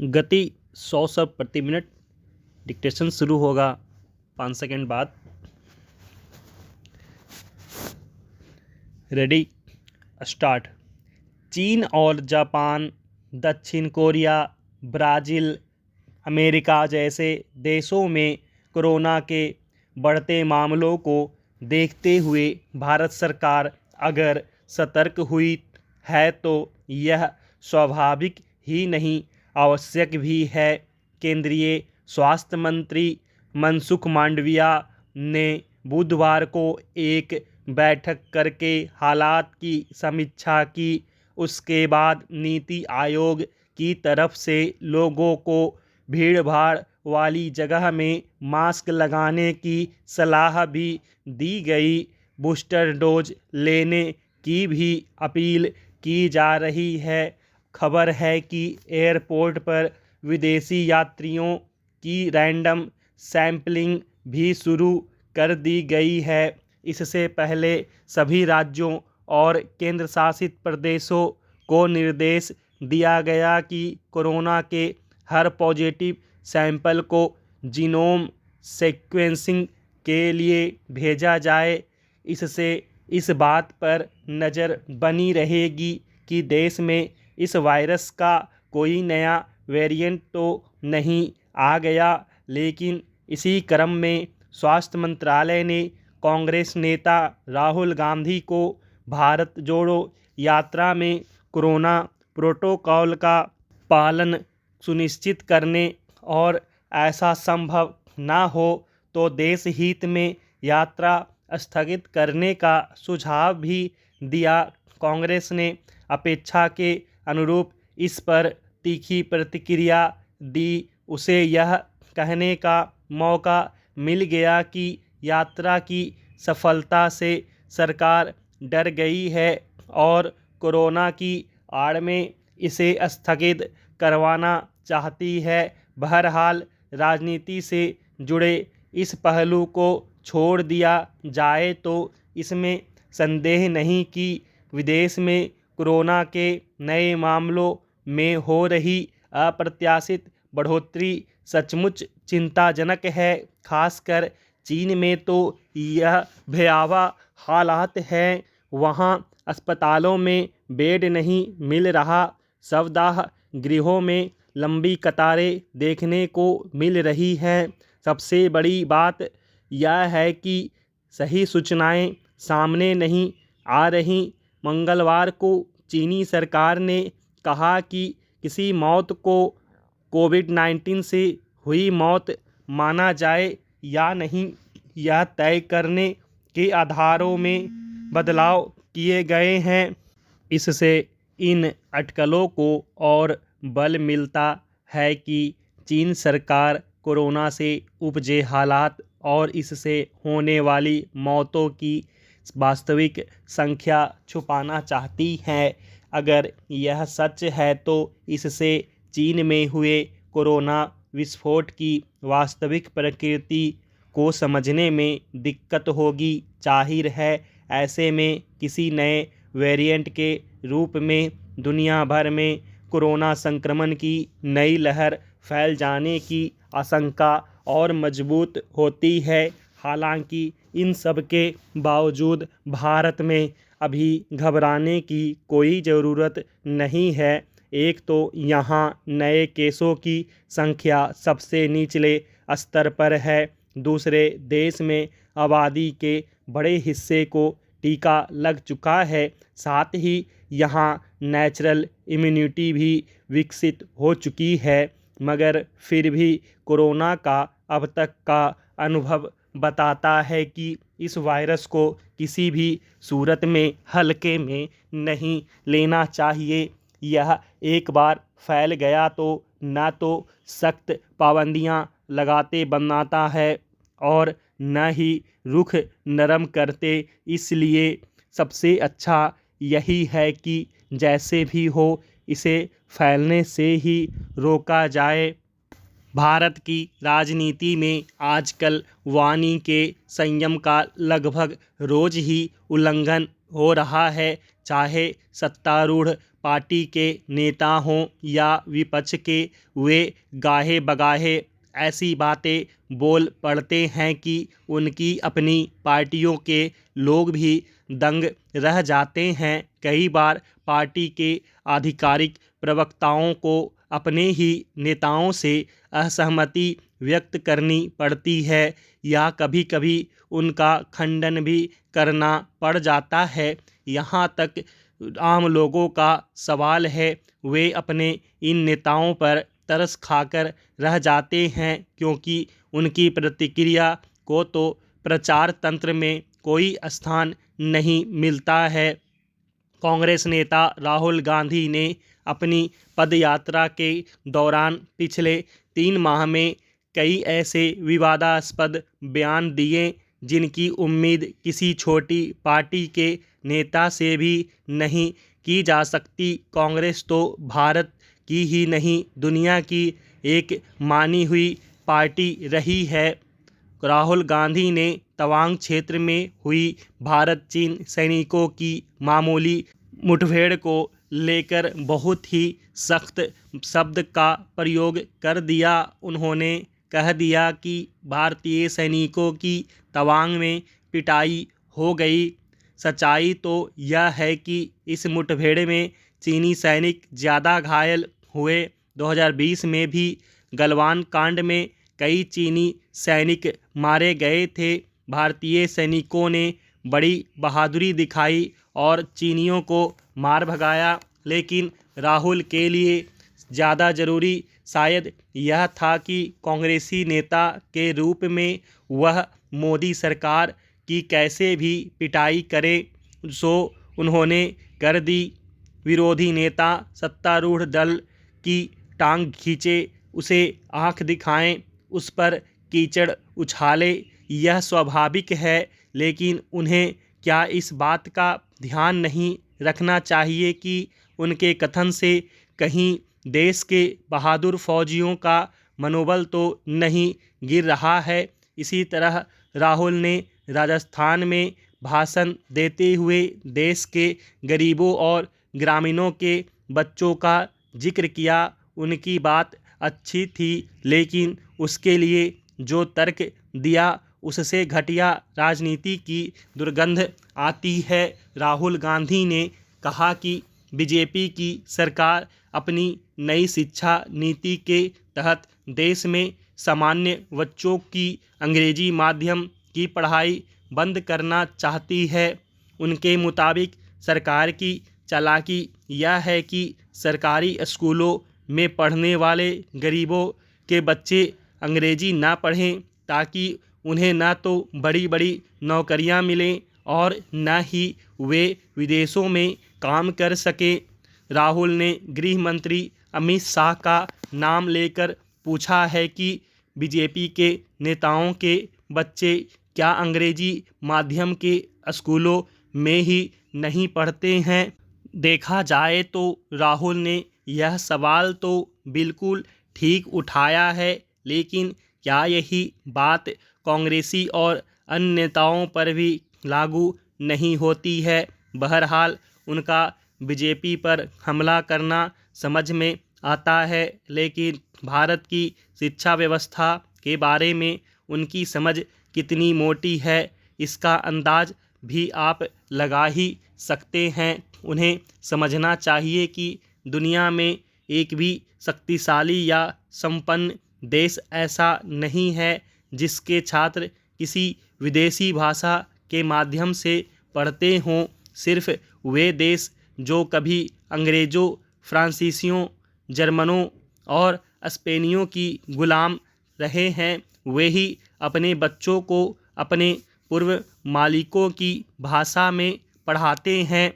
गति 100 शब्द प्रति मिनट। डिक्टेशन शुरू होगा 5 सेकंड बाद। Ready, start. चीन और जापान, दक्षिण कोरिया, ब्राज़ील, अमेरिका जैसे देशों में कोरोना के बढ़ते मामलों को देखते हुए भारत सरकार अगर सतर्क हुई है तो यह स्वाभाविक ही नहीं आवश्यक भी है। केंद्रीय स्वास्थ्य मंत्री मनसुख मांडविया ने बुधवार को एक बैठक करके हालात की समीक्षा की। उसके बाद नीति आयोग की तरफ से लोगों को भीड़ भाड़ वाली जगह में मास्क लगाने की सलाह भी दी गई। बूस्टर डोज लेने की भी अपील की जा रही है। खबर है कि एयरपोर्ट पर विदेशी यात्रियों की रैंडम सैंपलिंग भी शुरू कर दी गई है। इससे पहले सभी राज्यों और केंद्र शासित प्रदेशों को निर्देश दिया गया कि कोरोना के हर पॉजिटिव सैंपल को जीनोम सीक्वेंसिंग के लिए भेजा जाए। इससे इस बात पर नज़र बनी रहेगी कि देश में इस वायरस का कोई नया वेरिएंट तो नहीं आ गया। लेकिन इसी क्रम में स्वास्थ्य मंत्रालय ने कांग्रेस नेता राहुल गांधी को भारत जोड़ो यात्रा में कोरोना प्रोटोकॉल का पालन सुनिश्चित करने और ऐसा संभव न हो तो देश हित में यात्रा स्थगित करने का सुझाव भी दिया। कांग्रेस ने अपेक्षा के अनुरूप इस पर तीखी प्रतिक्रिया दी। उसे यह कहने का मौका मिल गया कि यात्रा की सफलता से सरकार डर गई है और कोरोना की आड़ में इसे स्थगित करवाना चाहती है। बहरहाल राजनीति से जुड़े इस पहलू को छोड़ दिया जाए तो इसमें संदेह नहीं कि विदेश में कोरोना के नए मामलों में हो रही अप्रत्याशित बढ़ोतरी सचमुच चिंताजनक है। खासकर चीन में तो यह भयावह हालात हैं। वहाँ अस्पतालों में बेड नहीं मिल रहा। शवदाह गृहों में लंबी कतारें देखने को मिल रही हैं। सबसे बड़ी बात यह है कि सही सूचनाएं सामने नहीं आ रही। मंगलवार को चीनी सरकार ने कहा कि किसी मौत को कोविड-19 से हुई मौत माना जाए या नहीं, यह तय करने के आधारों में बदलाव किए गए हैं। इससे इन अटकलों को और बल मिलता है कि चीन सरकार कोरोना से उपजे हालात और इससे होने वाली मौतों की वास्तविक संख्या छुपाना चाहती है। अगर यह सच है तो इससे चीन में हुए कोरोना विस्फोट की वास्तविक प्रकृति को समझने में दिक्कत होगी। जाहिर है ऐसे में किसी नए वेरिएंट के रूप में दुनिया भर में कोरोना संक्रमण की नई लहर फैल जाने की आशंका और मजबूत होती है। हालांकि इन सब के बावजूद भारत में अभी घबराने की कोई ज़रूरत नहीं है। एक तो यहाँ नए केसों की संख्या सबसे निचले स्तर पर है। दूसरे, देश में आबादी के बड़े हिस्से को टीका लग चुका है। साथ ही यहाँ नेचुरल इम्यूनिटी भी विकसित हो चुकी है। मगर फिर भी कोरोना का अब तक का अनुभव बताता है कि इस वायरस को किसी भी सूरत में हल्के में नहीं लेना चाहिए। यह एक बार फैल गया तो न तो सख्त पाबंदियां लगाते बनाता है और न ही रुख नरम करते। इसलिए सबसे अच्छा यही है कि जैसे भी हो इसे फैलने से ही रोका जाए। भारत की राजनीति में आजकल वाणी के संयम का लगभग रोज ही उल्लंघन हो रहा है। चाहे सत्तारूढ़ पार्टी के नेता हों या विपक्ष के, वे गाहे बगाहे ऐसी बातें बोल पड़ते हैं कि उनकी अपनी पार्टियों के लोग भी दंग रह जाते हैं। कई बार पार्टी के आधिकारिक प्रवक्ताओं को अपने ही नेताओं से असहमति व्यक्त करनी पड़ती है या कभी कभी उनका खंडन भी करना पड़ जाता है। यहाँ तक आम लोगों का सवाल है, वे अपने इन नेताओं पर तरस खाकर रह जाते हैं क्योंकि उनकी प्रतिक्रिया को तो प्रचार तंत्र में कोई स्थान नहीं मिलता है। कांग्रेस नेता राहुल गांधी ने अपनी पदयात्रा के दौरान पिछले 3 माह में कई ऐसे विवादास्पद बयान दिए जिनकी उम्मीद किसी छोटी पार्टी के नेता से भी नहीं की जा सकती। कांग्रेस तो भारत की ही नहीं, दुनिया की एक मानी हुई पार्टी रही है। राहुल गांधी ने तवांग क्षेत्र में हुई भारत चीन सैनिकों की मामूली मुठभेड़ को लेकर बहुत ही सख्त शब्द का प्रयोग कर दिया। उन्होंने कह दिया कि भारतीय सैनिकों की तवांग में पिटाई हो गई। सच्चाई तो यह है कि इस मुठभेड़ में चीनी सैनिक ज़्यादा घायल हुए। 2020 में भी गलवान कांड में कई चीनी सैनिक मारे गए थे। भारतीय सैनिकों ने बड़ी बहादुरी दिखाई और चीनियों को मार भगाया, लेकिन राहुल के लिए ज़्यादा ज़रूरी शायद यह था कि कांग्रेसी नेता के रूप में वह मोदी सरकार की कैसे भी पिटाई करे, सो उन्होंने कर दी। विरोधी नेता सत्तारूढ़ दल की टांग खींचे, उसे आंख दिखाएं, उस पर कीचड़ उछाले, यह स्वाभाविक है। लेकिन उन्हें क्या इस बात का ध्यान नहीं रखना चाहिए कि उनके कथन से कहीं देश के बहादुर फौजियों का मनोबल तो नहीं गिर रहा है। इसी तरह राहुल ने राजस्थान में भाषण देते हुए देश के गरीबों और ग्रामीणों के बच्चों का जिक्र किया। उनकी बात अच्छी थी, लेकिन उसके लिए जो तर्क दिया उससे घटिया राजनीति की दुर्गंध आती है। राहुल गांधी ने कहा कि बीजेपी की सरकार अपनी नई शिक्षा नीति के तहत देश में सामान्य बच्चों की अंग्रेजी माध्यम की पढ़ाई बंद करना चाहती है। उनके मुताबिक सरकार की चालाकी यह है कि सरकारी स्कूलों में पढ़ने वाले गरीबों के बच्चे अंग्रेजी ना पढ़ें ताकि उन्हें ना तो बड़ी बड़ी नौकरियां मिलें और न ही वे विदेशों में काम कर सकें। राहुल ने गृह मंत्री अमित शाह का नाम लेकर पूछा है कि बीजेपी के नेताओं के बच्चे क्या अंग्रेजी माध्यम के स्कूलों में ही नहीं पढ़ते हैं। देखा जाए तो राहुल ने यह सवाल तो बिल्कुल ठीक उठाया है, लेकिन क्या यही बात कांग्रेसी और अन्य नेताओं पर भी लागू नहीं होती है। बहरहाल उनका बीजेपी पर हमला करना समझ में आता है, लेकिन भारत की शिक्षा व्यवस्था के बारे में उनकी समझ कितनी मोटी है इसका अंदाज भी आप लगा ही सकते हैं। उन्हें समझना चाहिए कि दुनिया में एक भी शक्तिशाली या संपन्न देश ऐसा नहीं है जिसके छात्र किसी विदेशी भाषा के माध्यम से पढ़ते हों। सिर्फ वे देश जो कभी अंग्रेज़ों, फ्रांसीसियों, जर्मनों और स्पेनियों की गुलाम रहे हैं, वे ही अपने बच्चों को अपने पूर्व मालिकों की भाषा में पढ़ाते हैं।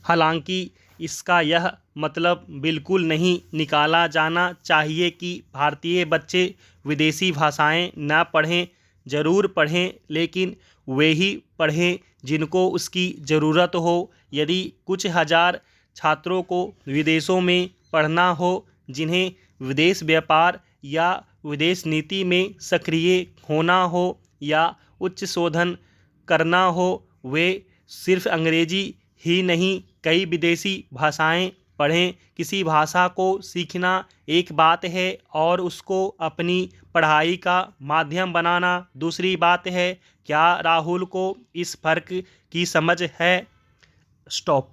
हालांकि इसका यह मतलब बिल्कुल नहीं निकाला जाना चाहिए कि भारतीय बच्चे विदेशी भाषाएं न पढ़ें। ज़रूर पढ़ें, लेकिन वे ही पढ़ें जिनको उसकी ज़रूरत हो। यदि कुछ हज़ार छात्रों को विदेशों में पढ़ना हो, जिन्हें विदेश व्यापार या विदेश नीति में सक्रिय होना हो या उच्च शोधन करना हो, वे सिर्फ अंग्रेजी ही नहीं कई विदेशी भाषाएं पढ़ें। किसी भाषा को सीखना एक बात है और उसको अपनी पढ़ाई का माध्यम बनाना दूसरी बात है। क्या राहुल को इस फर्क की समझ है? स्टॉप।